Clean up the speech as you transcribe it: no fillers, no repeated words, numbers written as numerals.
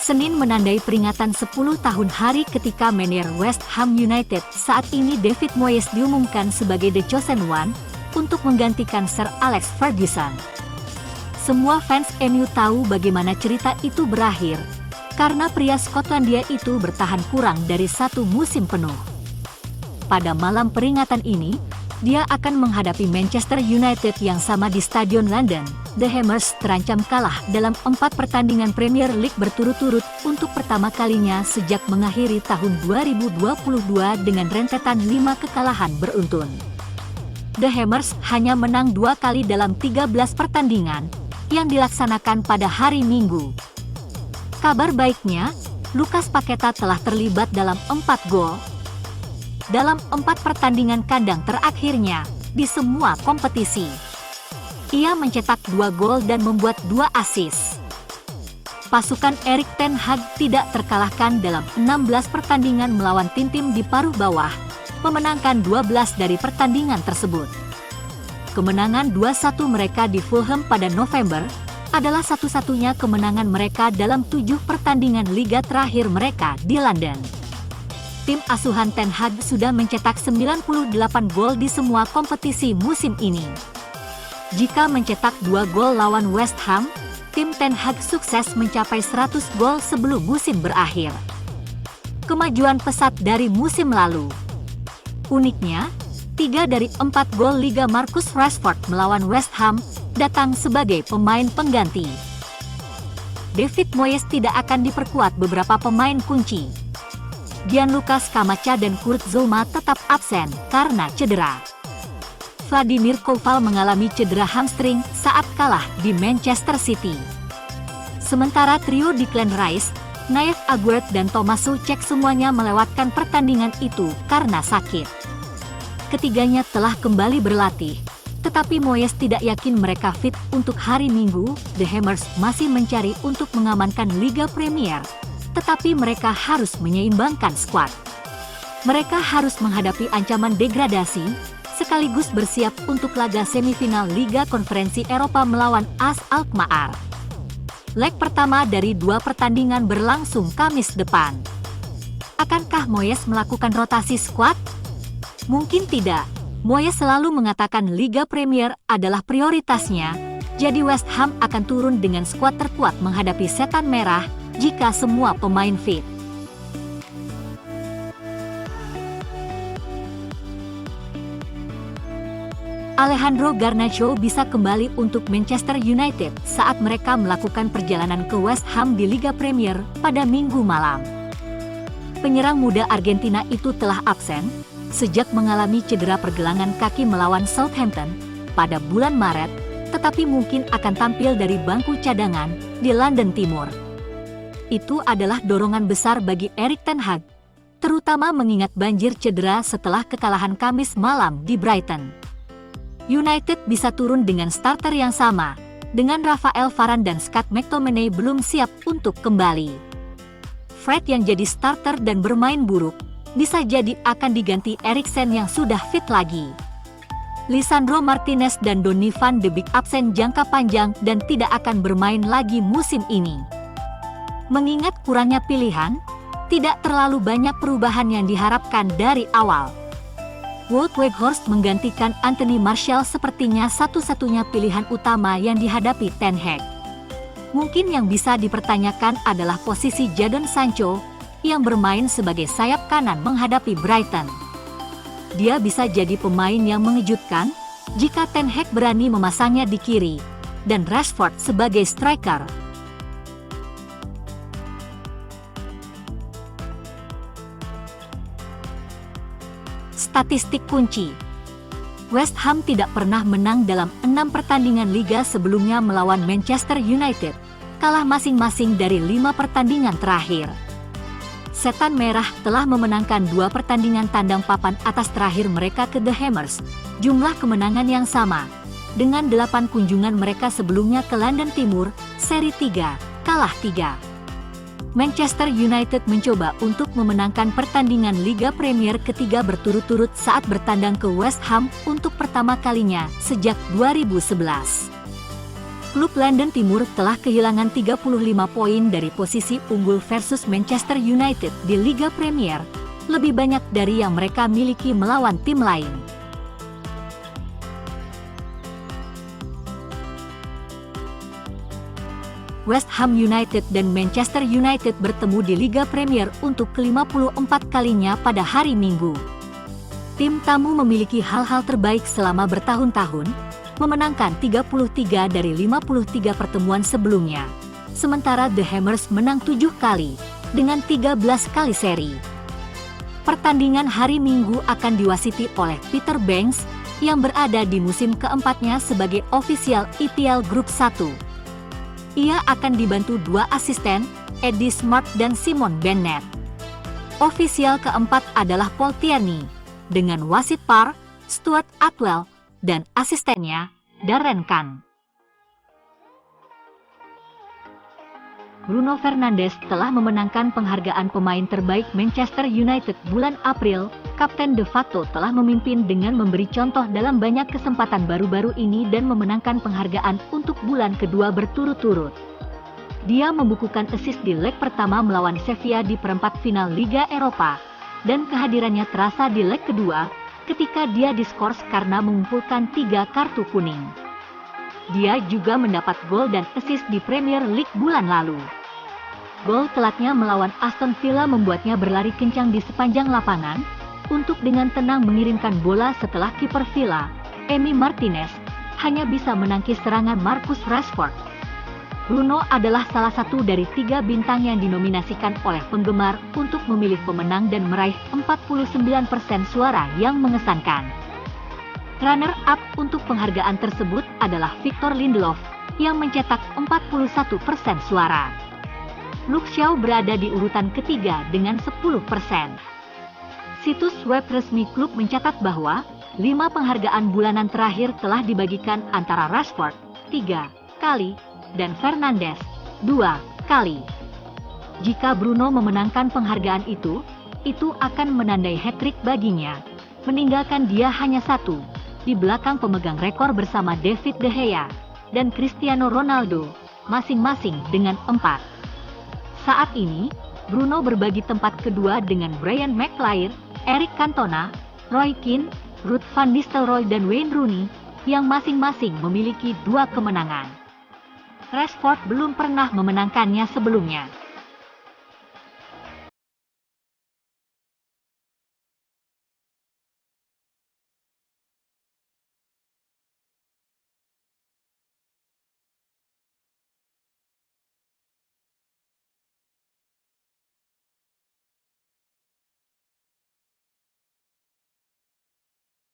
Senin menandai peringatan 10 tahun hari ketika manajer West Ham United saat ini David Moyes diumumkan sebagai The Chosen One untuk menggantikan Sir Alex Ferguson. Semua fans MU tahu bagaimana cerita itu berakhir, karena pria Skotlandia itu bertahan kurang dari 1 musim penuh. Pada malam peringatan ini, dia akan menghadapi Manchester United yang sama di Stadion London. The Hammers terancam kalah dalam 4 pertandingan Premier League berturut-turut untuk pertama kalinya sejak mengakhiri tahun 2022 dengan rentetan 5 kekalahan beruntun. The Hammers hanya menang 2 kali dalam 13 pertandingan yang dilaksanakan pada hari Minggu. Kabar baiknya, Lucas Paqueta telah terlibat dalam 4 gol dalam 4 pertandingan kandang terakhirnya di semua kompetisi. Ia mencetak 2 gol dan membuat 2 assist. Pasukan Erik ten Hag tidak terkalahkan dalam 16 pertandingan melawan tim-tim di paruh bawah, memenangkan 12 dari pertandingan tersebut. Kemenangan 2-1 mereka di Fulham pada November adalah satu-satunya kemenangan mereka dalam 7 pertandingan liga terakhir mereka di London. Tim asuhan Ten Hag sudah mencetak 98 gol di semua kompetisi musim ini. Jika mencetak 2 gol lawan West Ham, tim Ten Hag sukses mencapai 100 gol sebelum musim berakhir. Kemajuan pesat dari musim lalu. Uniknya, 3 dari 4 gol Liga Marcus Rashford melawan West Ham datang sebagai pemain pengganti. David Moyes tidak akan diperkuat beberapa pemain kunci. Gianluca Scamacca dan Kurt Zouma tetap absen karena cedera. Vladimir Koval mengalami cedera hamstring saat kalah di Manchester City. Sementara trio Declan Rice, Naif Aguerd dan Thomas Soucek semuanya melewatkan pertandingan itu karena sakit. Ketiganya telah kembali berlatih, tetapi Moyes tidak yakin mereka fit untuk hari Minggu. The Hammers masih mencari untuk mengamankan Liga Premier, tetapi mereka harus menyeimbangkan skuad. Mereka harus menghadapi ancaman degradasi, sekaligus bersiap untuk laga semifinal Liga Konferensi Eropa melawan AS Alkmaar. Leg pertama dari 2 pertandingan berlangsung Kamis depan. Akankah Moyes melakukan rotasi skuad? Mungkin tidak. Moyes selalu mengatakan Liga Premier adalah prioritasnya, jadi West Ham akan turun dengan skuad terkuat menghadapi Setan Merah jika semua pemain fit. Alejandro Garnacho bisa kembali untuk Manchester United saat mereka melakukan perjalanan ke West Ham di Liga Premier pada Minggu malam. Penyerang muda Argentina itu telah absen sejak mengalami cedera pergelangan kaki melawan Southampton pada bulan Maret, tetapi mungkin akan tampil dari bangku cadangan di London Timur. Itu adalah dorongan besar bagi Erik ten Hag, terutama mengingat banjir cedera setelah kekalahan Kamis malam di Brighton. United bisa turun dengan starter yang sama, dengan Rafael Varane dan Scott McTominay belum siap untuk kembali. Fred yang jadi starter dan bermain buruk, bisa jadi akan diganti Eriksen yang sudah fit lagi. Lisandro Martinez dan Donny van de Beek absen jangka panjang dan tidak akan bermain lagi musim ini. Mengingat kurangnya pilihan, tidak terlalu banyak perubahan yang diharapkan dari awal. Wout Weghorst menggantikan Anthony Martial sepertinya satu-satunya pilihan utama yang dihadapi Ten Hag. Mungkin yang bisa dipertanyakan adalah posisi Jadon Sancho yang bermain sebagai sayap kanan menghadapi Brighton. Dia bisa jadi pemain yang mengejutkan jika Ten Hag berani memasangnya di kiri dan Rashford sebagai striker. Statistik kunci. West Ham tidak pernah menang dalam 6 pertandingan liga sebelumnya melawan Manchester United, kalah masing-masing dari 5 pertandingan terakhir. Setan Merah telah memenangkan 2 pertandingan tandang papan atas terakhir mereka ke The Hammers, jumlah kemenangan yang sama, dengan 8 kunjungan mereka sebelumnya ke London Timur, seri 3, kalah 3. Manchester United mencoba untuk memenangkan pertandingan Liga Premier ketiga berturut-turut saat bertandang ke West Ham untuk pertama kalinya sejak 2011. klub London Timur telah kehilangan 35 poin dari posisi unggul versus Manchester United di Liga Premier, lebih banyak dari yang mereka miliki melawan tim lain. West Ham United dan Manchester United bertemu di Liga Premier untuk ke-54 kalinya pada hari Minggu. Tim tamu memiliki hal-hal terbaik selama bertahun-tahun, memenangkan 33 dari 53 pertemuan sebelumnya. Sementara The Hammers menang 7 kali, dengan 13 kali seri. Pertandingan hari Minggu akan diwasiti oleh Peter Banks, yang berada di musim keempatnya sebagai ofisial EPL Group 1. Ia akan dibantu 2 asisten, Eddie Smart dan Simon Bennett. Ofisial keempat adalah Paul Tierney, dengan wasit VAR, Stuart Atwell, dan asistennya, Darren Kahn. Bruno Fernandes telah memenangkan penghargaan pemain terbaik Manchester United bulan April. Kapten de facto telah memimpin dengan memberi contoh dalam banyak kesempatan baru-baru ini dan memenangkan penghargaan untuk bulan kedua berturut-turut. Dia membukukan assist di leg pertama melawan Sevilla di perempat final Liga Eropa, dan kehadirannya terasa di leg kedua, ketika dia diskors karena mengumpulkan 3 kartu kuning. Dia juga mendapat gol dan assist di Premier League bulan lalu. Gol telatnya melawan Aston Villa membuatnya berlari kencang di sepanjang lapangan, untuk dengan tenang mengirimkan bola setelah kiper Villa, Emi Martinez, hanya bisa menangkis serangan Marcus Rashford. Bruno adalah salah satu dari 3 bintang yang dinominasikan oleh penggemar untuk memilih pemenang dan meraih 49% suara yang mengesankan. Runner-up untuk penghargaan tersebut adalah Victor Lindelof, yang mencetak 41% suara. Luke Shaw berada di urutan ketiga dengan 10%. Situs web resmi klub mencatat bahwa 5 penghargaan bulanan terakhir telah dibagikan antara Rashford 3 kali dan Fernandes 2 kali. Jika Bruno memenangkan penghargaan itu akan menandai hat-trick baginya, meninggalkan dia hanya 1 di belakang pemegang rekor bersama David De Gea dan Cristiano Ronaldo, masing-masing dengan 4. Saat ini, Bruno berbagi tempat kedua dengan Brian Maguire, Eric Cantona, Roy Keane, Ruud van Nistelrooy dan Wayne Rooney, yang masing-masing memiliki 2 kemenangan. Rashford belum pernah memenangkannya sebelumnya.